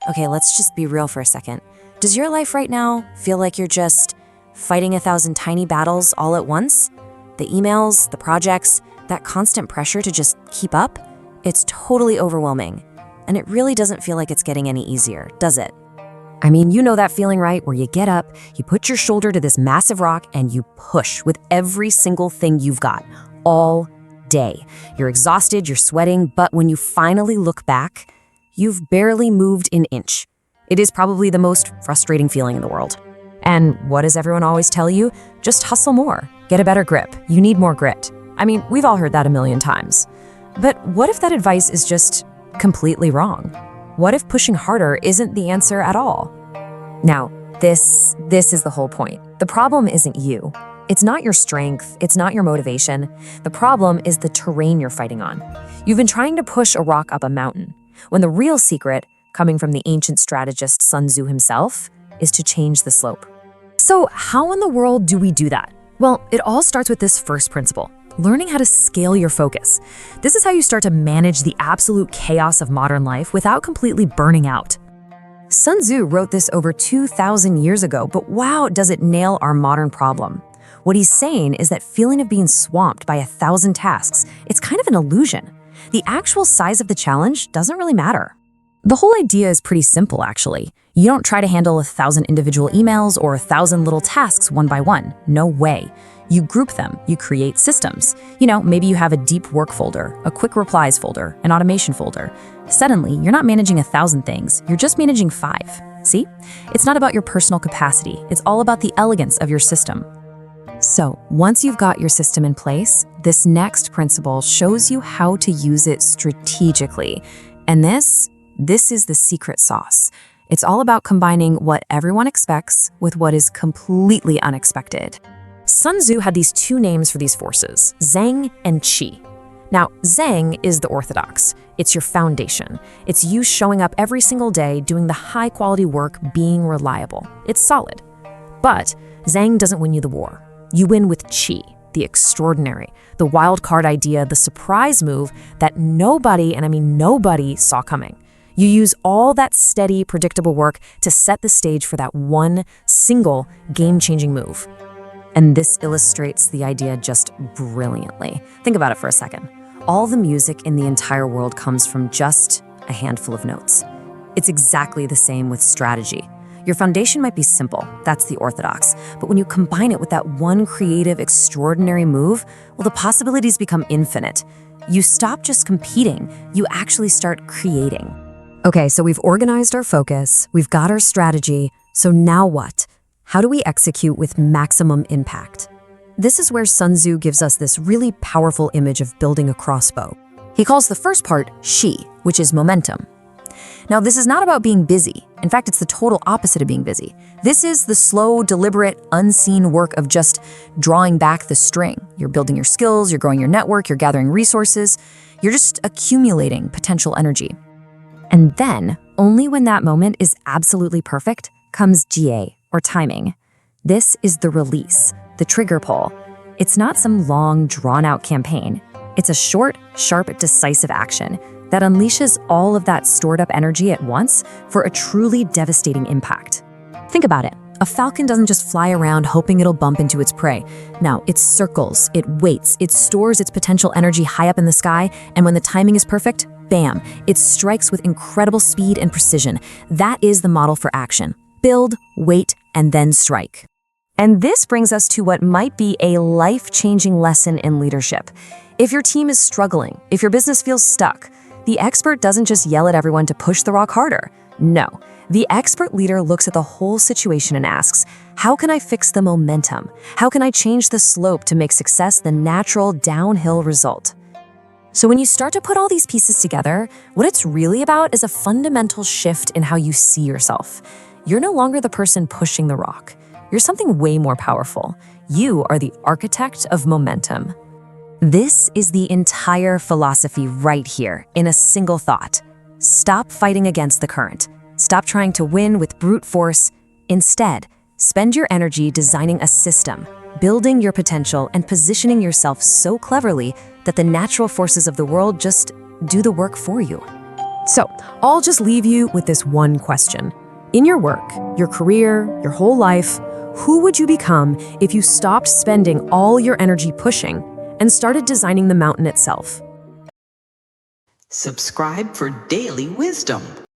Okay, let's just be real for a second. Does your life right now feel like you're just fighting 1,000 tiny battles all at once? The emails, the projects, that constant pressure to just keep up? It's totally overwhelming. And it really doesn't feel like it's getting any easier, does it? I mean, you know that feeling, right? Where you get up, you put your shoulder to this massive rock, and you push with every single thing you've got, all day. You're exhausted, you're sweating, but when you finally look back, you've barely moved an inch. It is probably the most frustrating feeling in the world. And what does everyone always tell you? Just hustle more, get a better grip, you need more grit. I mean, we've all heard that a million times. But what if that advice is just completely wrong? What if pushing harder isn't the answer at all? Now, this is the whole point. The problem isn't you. It's not your strength, it's not your motivation. The problem is the terrain you're fighting on. You've been trying to push a rock up a mountain, when the real secret, coming from the ancient strategist Sun Tzu himself, is to change the slope. So how in the world do we do that? Well, it all starts with this first principle, learning how to scale your focus. This is how you start to manage the absolute chaos of modern life without completely burning out. Sun Tzu wrote this over 2,000 years ago, but wow, does it nail our modern problem. What he's saying is that feeling of being swamped by 1,000 tasks, it's kind of an illusion. The actual size of the challenge doesn't really matter. The whole idea is pretty simple, actually. You don't try to handle 1,000 individual emails or 1,000 little tasks one by one. No way. You group them, you create systems. Maybe you have a deep work folder, a quick replies folder, an automation folder. Suddenly, you're not managing 1,000 things, you're just managing 5. See? It's not about your personal capacity, it's all about the elegance of your system. So, once you've got your system in place, this next principle shows you how to use it strategically. And this is the secret sauce. It's all about combining what everyone expects with what is completely unexpected. Sun Tzu had these two names for these forces, Zheng and Qi. Now, Zheng is the Orthodox. It's your foundation. It's you showing up every single day, doing the high-quality work, being reliable. It's solid. But Zheng doesn't win you the war. You win with Qi, the extraordinary, the wild card idea, the surprise move that nobody, and I mean nobody, saw coming. You use all that steady, predictable work to set the stage for that one single game-changing move. And this illustrates the idea just brilliantly. Think about it for a second. All the music in the entire world comes from just a handful of notes. It's exactly the same with strategy. Your foundation might be simple, that's the Orthodox, but when you combine it with that one creative, extraordinary move, well, the possibilities become infinite. You stop just competing, you actually start creating. Okay, so we've organized our focus, we've got our strategy, so now what? How do we execute with maximum impact? This is where Sun Tzu gives us this really powerful image of building a crossbow. He calls the first part Qi, which is momentum. Now, this is not about being busy. In fact, it's the total opposite of being busy. This is the slow, deliberate, unseen work of just drawing back the string. You're building your skills, you're growing your network, you're gathering resources, you're just accumulating potential energy. And then, only when that moment is absolutely perfect, comes Jie, or timing. This is the release, the trigger pull. It's not some long, drawn-out campaign. It's a short, sharp, decisive action that unleashes all of that stored-up energy at once for a truly devastating impact. Think about it. A falcon doesn't just fly around hoping it'll bump into its prey. No, it circles, it waits, it stores its potential energy high up in the sky, and when the timing is perfect, bam, it strikes with incredible speed and precision. That is the model for action. Build, wait, and then strike. And this brings us to what might be a life-changing lesson in leadership. If your team is struggling, if your business feels stuck, the expert doesn't just yell at everyone to push the rock harder. No, the expert leader looks at the whole situation and asks, how can I fix the momentum? How can I change the slope to make success the natural downhill result? So when you start to put all these pieces together, what it's really about is a fundamental shift in how you see yourself. You're no longer the person pushing the rock. You're something way more powerful. You are the architect of momentum. This is the entire philosophy right here in a single thought. Stop fighting against the current. Stop trying to win with brute force. Instead, spend your energy designing a system, building your potential and positioning yourself so cleverly that the natural forces of the world just do the work for you. So, I'll just leave you with this one question. In your work, your career, your whole life, who would you become if you stopped spending all your energy pushing and started designing the mountain itself? Subscribe for daily wisdom.